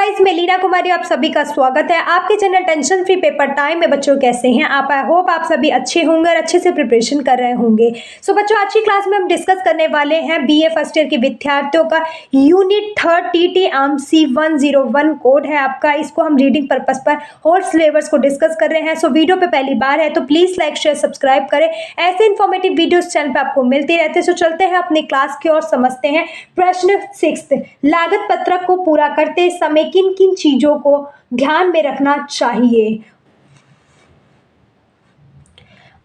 Guys, मैं लीना कुमारी, आप सभी का स्वागत है आपके channel tension free paper time में। बच्चों कैसे हैं आप? आई होप आप सभी अच्छे होंगे और अच्छे से प्रिपरेशन कर रहे होंगे। सो बच्चों, आज की क्लास में हम डिस्कस करने वाले हैं बीए फर्स्ट ईयर के विद्यार्थियों का यूनिट 3 टीटी आमसी 101 कोड है आपका। इसको हम रीडिंग पर्पस पर होल सिलेबस को डिस्कस कर रहे हैं। सो वीडियो पे पहली बार है तो प्लीज लाइक शेयर सब्सक्राइब करें। ऐसे इन्फॉर्मेटिव वीडियोस चैनल पे आपको मिलते रहते हैं। सो चलते हैं अपनी क्लास की ओर, समझते हैं प्रश्न 6। लागत पत्रक को पूरा करते समय किन किन चीजों को ध्यान में रखना चाहिए?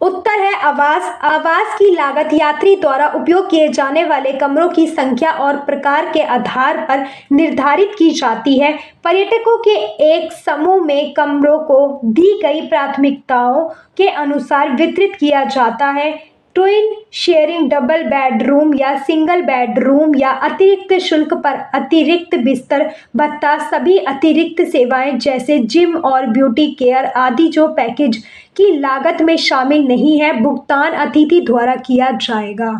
उत्तर है आवास। आवास की लागत यात्री द्वारा उपयोग किए जाने वाले कमरों की संख्या और प्रकार के आधार पर निर्धारित की जाती है। पर्यटकों के एक समूह में कमरों को दी गई प्राथमिकताओं के अनुसार वितरित किया जाता है। ट्विन शेयरिंग, डबल बेडरूम या सिंगल बेडरूम या अतिरिक्त शुल्क पर अतिरिक्त बिस्तर भत्ता, सभी अतिरिक्त सेवाएं जैसे जिम और ब्यूटी केयर आदि जो पैकेज की लागत में शामिल नहीं है, भुगतान अतिथि द्वारा किया जाएगा।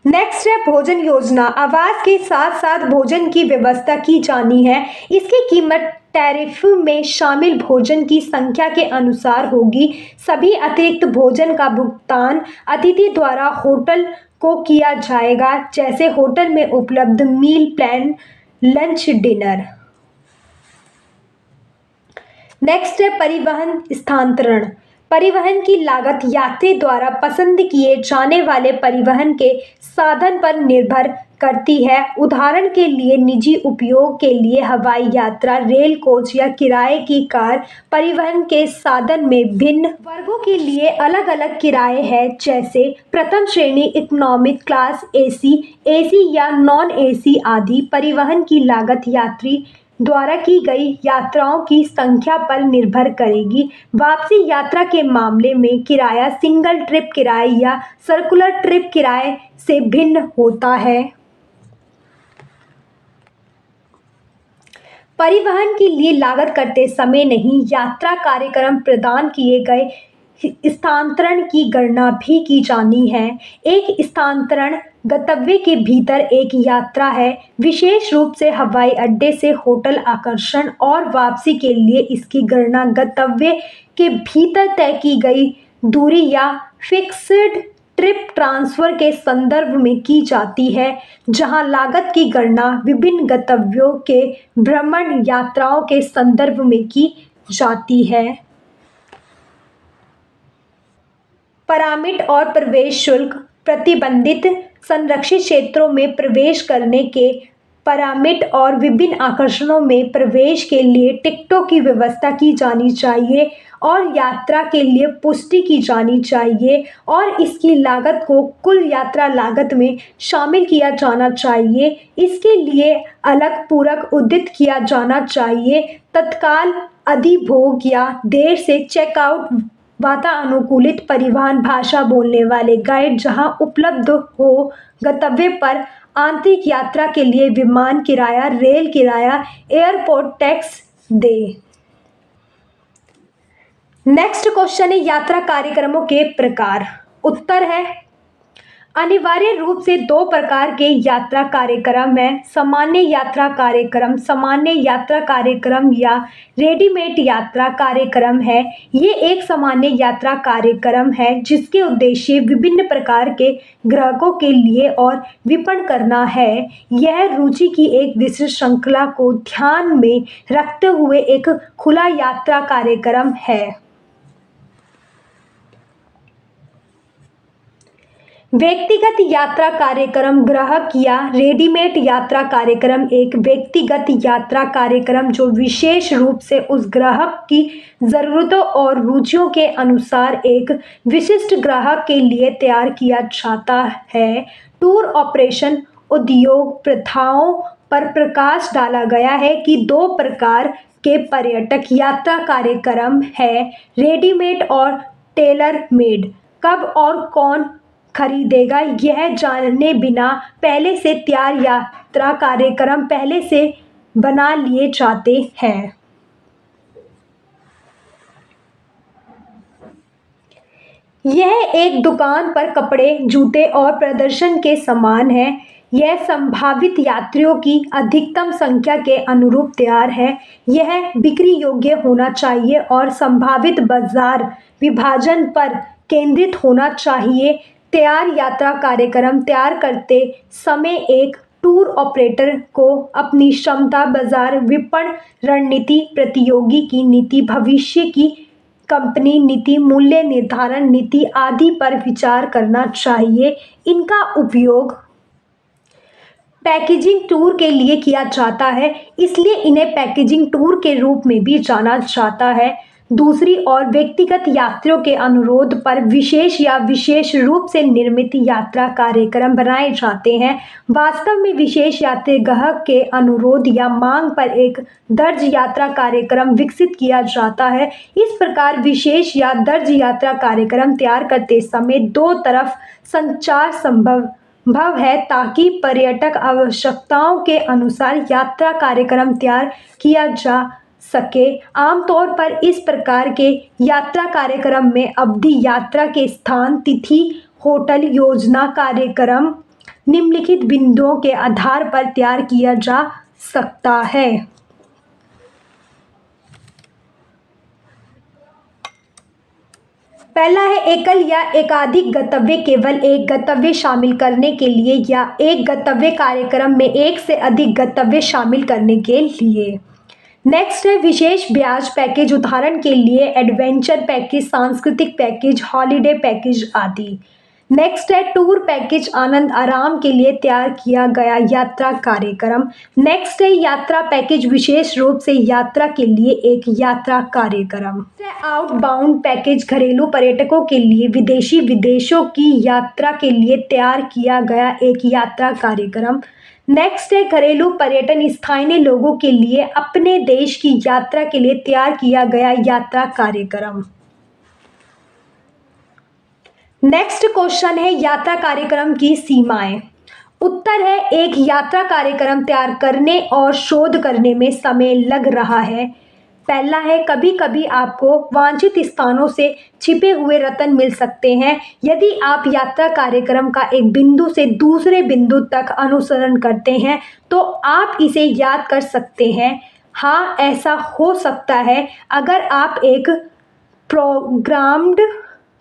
नेक्स्ट है भोजन योजना। आवास के साथ साथ भोजन की व्यवस्था की जानी है। इसकी कीमत टैरिफ में शामिल भोजन की संख्या के अनुसार होगी। सभी अतिरिक्त भोजन का भुगतान अतिथि द्वारा होटल को किया जाएगा, जैसे होटल में उपलब्ध meal plan, lunch, dinner. Next है परिवहन स्थानांतरण। परिवहन की लागत यात्री द्वारा पसंद किए जाने वाले परिवहन के साधन पर निर्भर करती है। उदाहरण के लिए निजी उपयोग के लिए हवाई यात्रा, रेल कोच या किराए की कार। परिवहन के साधन में भिन्न वर्गों के लिए अलग अलग किराए हैं, जैसे प्रथम श्रेणी, इकोनॉमिक क्लास, एसी, एसी या नॉन एसी आदि। परिवहन की लागत यात्री द्वारा की गई यात्राओं की संख्या पर निर्भर करेगी। वापसी यात्रा के मामले में किराया सिंगल ट्रिप किराए या सर्कुलर ट्रिप किराए से भिन्न होता है। परिवहन के लिए लागत करते समय नहीं, यात्रा कार्यक्रम प्रदान किए गए स्थानांतरण की गणना भी की जानी है। एक स्थानांतरण गंतव्य के भीतर एक यात्रा है, विशेष रूप से हवाई अड्डे से होटल आकर्षण और वापसी के लिए इसकी गणना गंतव्य के भीतर तय की गई दूरी या फिक्स्ड ट्रिप ट्रांसफर के संदर्भ में की जाती है, जहां लागत की गणना विभिन्न गंतव्यों के भ्रमण यात्राओं के संदर्भ में की जाती है। परमिट और प्रवेश शुल्क। प्रतिबंधित संरक्षित क्षेत्रों में प्रवेश करने के परमिट और विभिन्न आकर्षणों में प्रवेश के लिए टिकटों की व्यवस्था की जानी चाहिए और यात्रा के लिए पुष्टि की जानी चाहिए और इसकी लागत को कुल यात्रा लागत में शामिल किया जाना चाहिए। इसके लिए अलग पूरक उद्धृत किया जाना चाहिए। तत्काल अधिभोग या देर से चेकआउट, वातानुकूलित परिवहन, भाषा बोलने वाले गाइड जहां उपलब्ध हो, गंतव्य पर आंतरिक यात्रा के लिए विमान किराया, रेल किराया, एयरपोर्ट टैक्स दे। नेक्स्ट क्वेश्चन है यात्रा कार्यक्रमों के प्रकार। उत्तर है अनिवार्य रूप से दो प्रकार के यात्रा कार्यक्रम हैं, सामान्य यात्रा कार्यक्रम, सामान्य यात्रा कार्यक्रम या रेडीमेड यात्रा कार्यक्रम है। ये एक सामान्य यात्रा कार्यक्रम है जिसके उद्देश्य विभिन्न प्रकार के ग्राहकों के लिए और विपणन करना है। यह रुचि की एक विशिष्ट श्रृंखला को ध्यान में रखते हुए एक खुला यात्रा कार्यक्रम है। व्यक्तिगत यात्रा कार्यक्रम ग्राहक या रेडीमेड यात्रा कार्यक्रम एक व्यक्तिगत यात्रा कार्यक्रम जो विशेष रूप से उस ग्राहक की ज़रूरतों और रुचियों के अनुसार एक विशिष्ट ग्राहक के लिए तैयार किया जाता है। टूर ऑपरेशन उद्योग प्रथाओं पर प्रकाश डाला गया है कि दो प्रकार के पर्यटक यात्रा कार्यक्रम है, रेडीमेड और टेलर मेड। कब और कौन खरीदेगा यह जाने बिना पहले से तैयार यात्रा कार्यक्रम पहले से बना लिए जाते हैं। यह एक दुकान पर कपड़े, जूते और प्रदर्शन के सामान है। यह संभावित यात्रियों की अधिकतम संख्या के अनुरूप तैयार है। यह बिक्री योग्य होना चाहिए और संभावित बाजार विभाजन पर केंद्रित होना चाहिए। तैयार यात्रा कार्यक्रम तैयार करते समय एक टूर ऑपरेटर को अपनी क्षमता, बाजार विपणन रणनीति, प्रतियोगी की नीति, भविष्य की कंपनी नीति, मूल्य निर्धारण नीति आदि पर विचार करना चाहिए। इनका उपयोग पैकेजिंग टूर के लिए किया जाता है, इसलिए इन्हें पैकेजिंग टूर के रूप में भी जाना जाता है। दूसरी ओर व्यक्तिगत यात्रियों के अनुरोध पर विशेष या विशेष रूप से निर्मित यात्रा कार्यक्रम बनाए जाते हैं। वास्तव में विशेष यात्री ग्राहक के अनुरोध या मांग पर एक दर्ज यात्रा कार्यक्रम विकसित किया जाता है। इस प्रकार विशेष या दर्ज यात्रा कार्यक्रम तैयार करते समय दो तरफ संचार संभव है ताकि पर्यटक आवश्यकताओं के अनुसार यात्रा कार्यक्रम तैयार किया जा सके। आमतौर पर इस प्रकार के यात्रा कार्यक्रम में अवधि, यात्रा के स्थान, तिथि, होटल, योजना कार्यक्रम निम्नलिखित बिंदुओं के आधार पर तैयार किया जा सकता है। पहला है एकल या एकाधिक गंतव्य। केवल एक गंतव्य शामिल करने के लिए या एक गंतव्य कार्यक्रम में एक से अधिक गंतव्य शामिल करने के लिए। नेक्स्ट है विशेष ब्याज पैकेज, उदाहरण के लिए एडवेंचर पैकेज, सांस्कृतिक पैकेज, हॉलिडे पैकेज आदि। नेक्स्ट है टूर पैकेज, आनंद आराम के लिए तैयार किया गया यात्रा कार्यक्रम। नेक्स्ट है यात्रा पैकेज, विशेष रूप से यात्रा के लिए एक यात्रा कार्यक्रम। आउटबाउंड पैकेज, घरेलू पर्यटकों के लिए विदेशी विदेशों की यात्रा के लिए तैयार किया गया एक यात्रा कार्यक्रम। नेक्स्ट है घरेलू पर्यटन, स्थानीय लोगों के लिए अपने देश की यात्रा के लिए तैयार किया गया यात्रा कार्यक्रम। नेक्स्ट क्वेश्चन है यात्रा कार्यक्रम की सीमाएं। उत्तर है एक यात्रा कार्यक्रम तैयार करने और शोध करने में समय लग रहा है। पहला है कभी कभी आपको वांछित स्थानों से छिपे हुए रत्न मिल सकते हैं। यदि आप यात्रा कार्यक्रम का एक बिंदु से दूसरे बिंदु तक अनुसरण करते हैं तो आप इसे याद कर सकते हैं। हाँ, ऐसा हो सकता है अगर आप एक प्रोग्राम्ड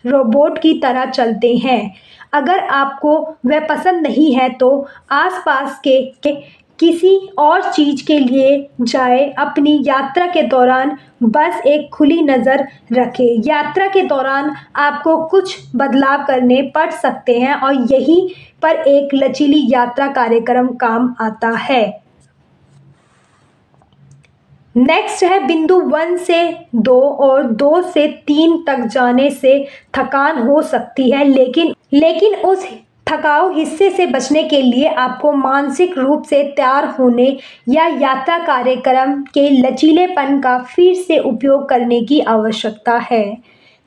रोबोट की तरह चलते हैं। अगर आपको वह पसंद नहीं है तो आसपास के किसी और चीज़ के लिए जाए। अपनी यात्रा के दौरान बस एक खुली नज़र रखें। यात्रा के दौरान आपको कुछ बदलाव करने पड़ सकते हैं और यहीं पर एक लचीली यात्रा कार्यक्रम काम आता है। नेक्स्ट है बिंदु 1 से 2 और 2 से 3 तक जाने से थकान हो सकती है, लेकिन उस थकाऊ हिस्से से बचने के लिए आपको मानसिक रूप से तैयार होने या यात्रा कार्यक्रम के लचीलेपन का फिर से उपयोग करने की आवश्यकता है।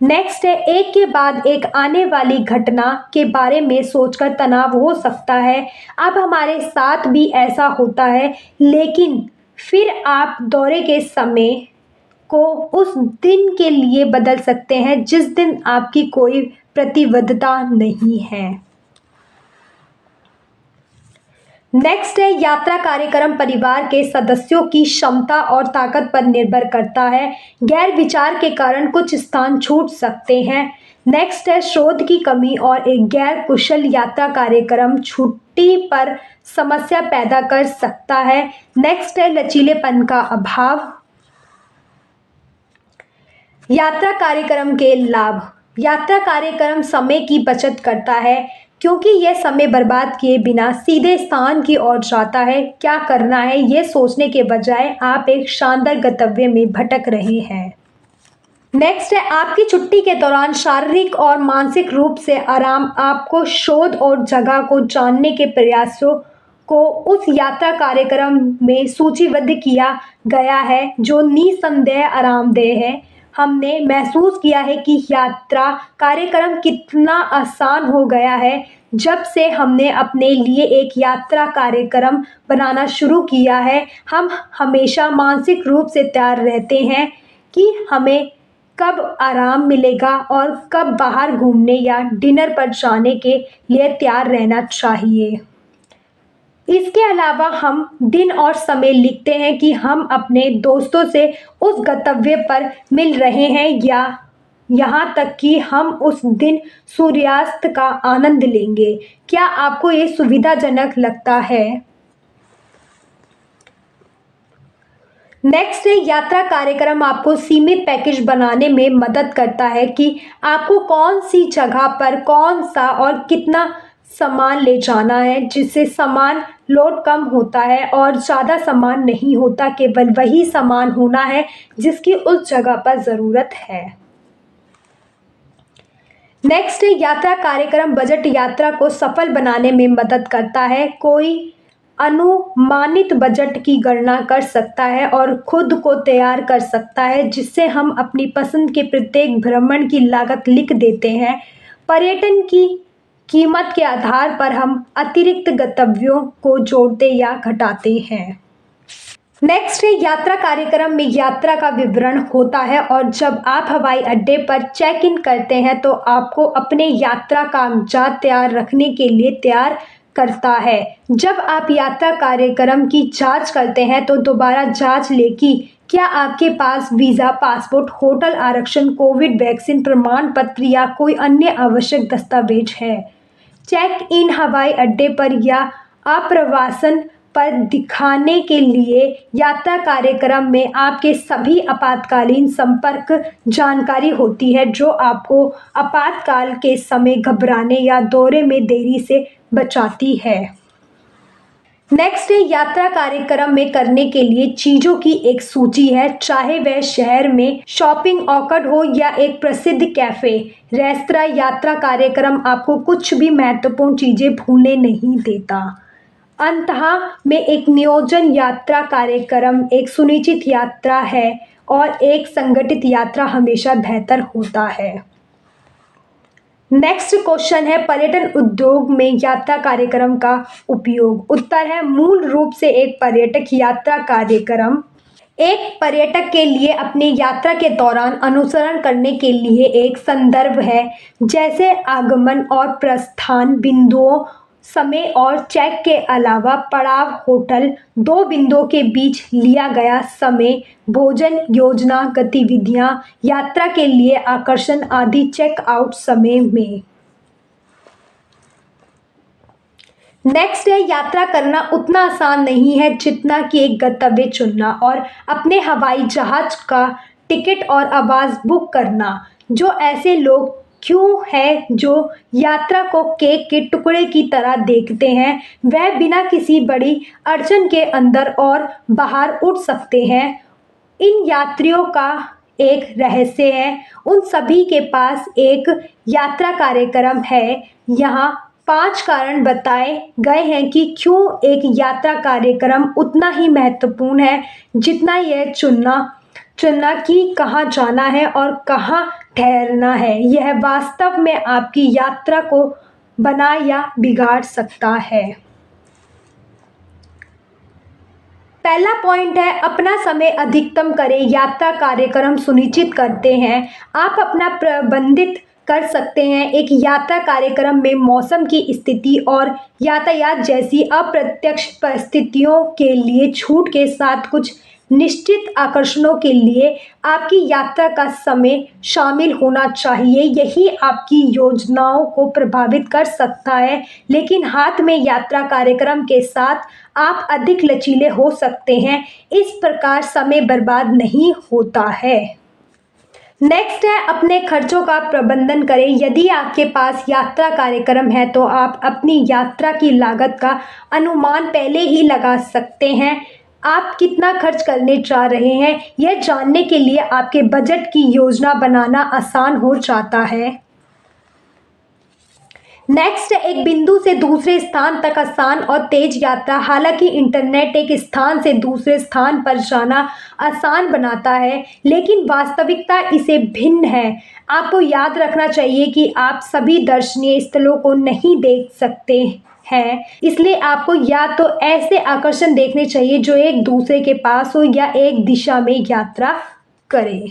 नेक्स्ट है एक के बाद एक आने वाली घटना के बारे में सोचकर तनाव हो सकता है। अब हमारे साथ भी ऐसा होता है, लेकिन फिर आप दौरे के समय को उस दिन के लिए बदल सकते हैं जिस दिन आपकी कोई प्रतिबद्धता नहीं है। नेक्स्ट है यात्रा कार्यक्रम परिवार के सदस्यों की क्षमता और ताकत पर निर्भर करता है। गैर विचार के कारण कुछ स्थान छूट सकते हैं। नेक्स्ट है शोध की कमी और एक गैर कुशल यात्रा कार्यक्रम छुट्टी पर समस्या पैदा कर सकता है। नेक्स्ट है लचीलेपन का अभाव। यात्रा कार्यक्रम के लाभ। यात्रा कार्यक्रम समय की बचत करता है क्योंकि यह समय बर्बाद किए बिना सीधे स्थान की ओर जाता है। क्या करना है ये सोचने के बजाय आप एक शानदार गंतव्य में भटक रहे हैं। नेक्स्ट है आपकी छुट्टी के दौरान शारीरिक और मानसिक रूप से आराम। आपको शोध और जगह को जानने के प्रयासों को उस यात्रा कार्यक्रम में सूचीबद्ध किया गया है जो निसंदेह आरामदेह है। हमने महसूस किया है कि यात्रा कार्यक्रम कितना आसान हो गया है जब से हमने अपने लिए एक यात्रा कार्यक्रम बनाना शुरू किया है। हम हमेशा मानसिक रूप से तैयार रहते हैं कि हमें कब आराम मिलेगा और कब बाहर घूमने या डिनर पर जाने के लिए तैयार रहना चाहिए। इसके अलावा हम दिन और समय लिखते हैं कि हम अपने दोस्तों से उस गंतव्य पर मिल रहे हैं या यहाँ तक कि हम उस दिन सूर्यास्त का आनंद लेंगे। क्या आपको ये सुविधाजनक लगता है? नेक्स्ट है, यात्रा कार्यक्रम आपको सीमित पैकेज बनाने में मदद करता है कि आपको कौन सी जगह पर कौन सा और कितना सामान ले जाना है, जिससे सामान लोड कम होता है और ज़्यादा सामान नहीं होता, केवल वही सामान होना है जिसकी उस जगह पर ज़रूरत है। नेक्स्ट है, यात्रा कार्यक्रम बजट यात्रा को सफल बनाने में मदद करता है। कोई अनुमानित बजट की गणना कर सकता है और खुद को तैयार कर सकता है, जिससे हम अपनी पसंद के प्रत्येक भ्रमण की लागत लिख देते हैं। पर्यटन की कीमत के आधार पर हम अतिरिक्त गंतव्यों को जोड़ते या घटाते हैं। नेक्स्ट है, यात्रा कार्यक्रम में यात्रा का विवरण होता है और जब आप हवाई अड्डे पर चेक इन करते हैं तो आपको अपने यात्रा कागजात तैयार रखने के लिए तैयार करता है। जब आप यात्रा कार्यक्रम की जांच करते हैं तो दोबारा जांच लें कि क्या आपके पास वीज़ा, पासपोर्ट, होटल आरक्षण, कोविड वैक्सीन प्रमाण पत्र या कोई अन्य आवश्यक दस्तावेज है। चेक इन हवाई अड्डे पर या आप्रवासन पर दिखाने के लिए यात्रा कार्यक्रम में आपके सभी आपातकालीन संपर्क जानकारी होती है, जो आपको आपातकाल के समय घबराने या दौरे में देरी से बचाती है। नेक्स्ट है, यात्रा कार्यक्रम में करने के लिए चीज़ों की एक सूची है, चाहे वह शहर में शॉपिंग ऑर्किड हो या एक प्रसिद्ध कैफ़े रेस्तरां। यात्रा कार्यक्रम आपको कुछ भी महत्वपूर्ण चीज़ें भूलने नहीं देता। अंततः में एक नियोजन यात्रा कार्यक्रम एक सुनिश्चित यात्रा है और एक संगठित यात्रा हमेशा बेहतर होता है। नेक्स्ट क्वेश्चन है, पर्यटन उद्योग में यात्रा कार्यक्रम का उपयोग। उत्तर है, मूल रूप से एक पर्यटक यात्रा कार्यक्रम एक पर्यटक के लिए अपनी यात्रा के दौरान अनुसरण करने के लिए एक संदर्भ है, जैसे आगमन और प्रस्थान बिंदुओं, समय और चेक के अलावा पड़ाव, होटल, दो बिंदुओं के बीच लिया गया समय, भोजन, योजना, गतिविधियां, यात्रा के लिए आकर्षण आदि चेक आउट समय में। नेक्स्ट है, यात्रा करना उतना आसान नहीं है जितना कि एक गंतव्य चुनना और अपने हवाई जहाज का टिकट और आवास बुक करना। जो ऐसे लोग क्यों है जो यात्रा को केक के टुकड़े की तरह देखते हैं, वह बिना किसी बड़ी अड़चन के अंदर और बाहर उड़ सकते हैं। इन यात्रियों का एक रहस्य है, उन सभी के पास एक यात्रा कार्यक्रम है। यहाँ 5 कारण बताए गए हैं कि क्यों एक यात्रा कार्यक्रम उतना ही महत्वपूर्ण है जितना यह चुनना कि कहाँ जाना है और कहाँ ठहरना है। यह वास्तव में आपकी यात्रा को बना या बिगाड़ सकता है। पहला पॉइंट है, अपना समय अधिकतम करें। यात्रा कार्यक्रम सुनिश्चित करते हैं आप अपना प्रबंधित कर सकते हैं। एक यात्रा कार्यक्रम में मौसम की स्थिति और यातायात जैसी अप्रत्यक्ष परिस्थितियों के लिए छूट के साथ कुछ निश्चित आकर्षणों के लिए आपकी यात्रा का समय शामिल होना चाहिए। यही आपकी योजनाओं को प्रभावित कर सकता है, लेकिन हाथ में यात्रा कार्यक्रम के साथ आप अधिक लचीले हो सकते हैं। इस प्रकार समय बर्बाद नहीं होता है। नेक्स्ट है, अपने खर्चों का प्रबंधन करें। यदि आपके पास यात्रा कार्यक्रम है तो आप अपनी यात्रा की लागत का अनुमान पहले ही लगा सकते हैं। आप कितना खर्च करने जा रहे हैं, यह जानने के लिए आपके बजट की योजना बनाना आसान हो जाता है। नेक्स्ट, एक बिंदु से दूसरे स्थान तक आसान और तेज यात्रा। हालांकि इंटरनेट एक स्थान से दूसरे स्थान पर जाना आसान बनाता है, लेकिन वास्तविकता इससे भिन्न है। आपको याद रखना चाहिए कि आप सभी दर्शनीय स्थलों को नहीं देख सकते हैं, इसलिए आपको या तो ऐसे आकर्षण देखने चाहिए जो एक दूसरे के पास हो या एक दिशा में यात्रा करें।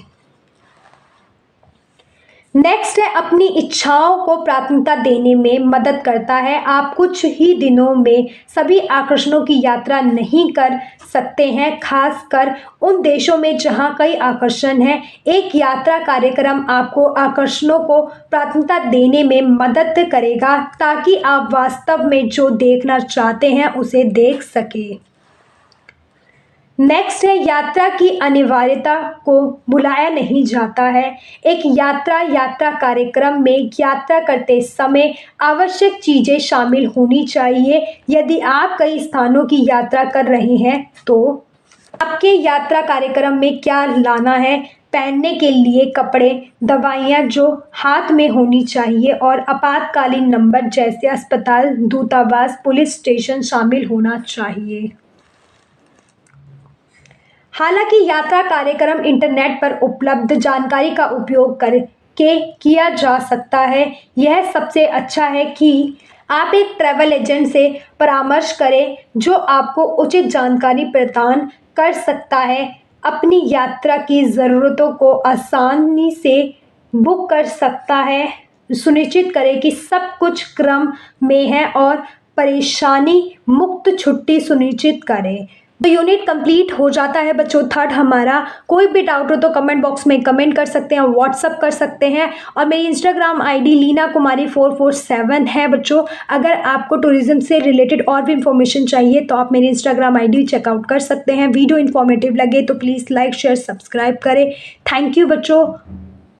नेक्स्ट है अपनी इच्छाओं को प्राथमिकता देने में मदद करता है। आप कुछ ही दिनों में सभी आकर्षणों की यात्रा नहीं कर सकते हैं, खासकर उन देशों में जहां कई आकर्षण हैं। एक यात्रा कार्यक्रम आपको आकर्षणों को प्राथमिकता देने में मदद करेगा ताकि आप वास्तव में जो देखना चाहते हैं उसे देख सकें। नेक्स्ट है यात्रा की अनिवार्यता को बुलाया नहीं जाता है। एक यात्रा कार्यक्रम में यात्रा करते समय आवश्यक चीज़ें शामिल होनी चाहिए। यदि आप कई स्थानों की यात्रा कर रहे हैं तो आपके यात्रा कार्यक्रम में क्या लाना है? पहनने के लिए कपड़े, दवाइयाँ जो हाथ में होनी चाहिए और आपातकालीन नंबर जैसे अस्पताल, दूतावास, पुलिस स्टेशन शामिल होना चाहिए। हालांकि यात्रा कार्यक्रम इंटरनेट पर उपलब्ध जानकारी का उपयोग करके किया जा सकता है, यह सबसे अच्छा है कि आप एक ट्रैवल एजेंट से परामर्श करें जो आपको उचित जानकारी प्रदान कर सकता है। अपनी यात्रा की ज़रूरतों को आसानी से बुक कर सकता है। सुनिश्चित करें कि सब कुछ क्रम में है और परेशानी मुक्त छुट्टी सुनिश्चित करें। तो यूनिट कंप्लीट हो जाता है बच्चों थर्ड हमारा। कोई भी डाउट हो तो कमेंट बॉक्स में कमेंट कर सकते हैं, व्हाट्सअप कर सकते हैं और मेरी इंस्टाग्राम आईडी लीना कुमारी 447 है बच्चों। अगर आपको टूरिज्म से रिलेटेड और भी इंफॉर्मेशन चाहिए तो आप मेरी इंस्टाग्राम आईडी चेकआउट कर सकते हैं। वीडियो इन्फॉर्मेटिव लगे तो प्लीज़ लाइक शेयर सब्सक्राइब करें। थैंक यू बच्चों।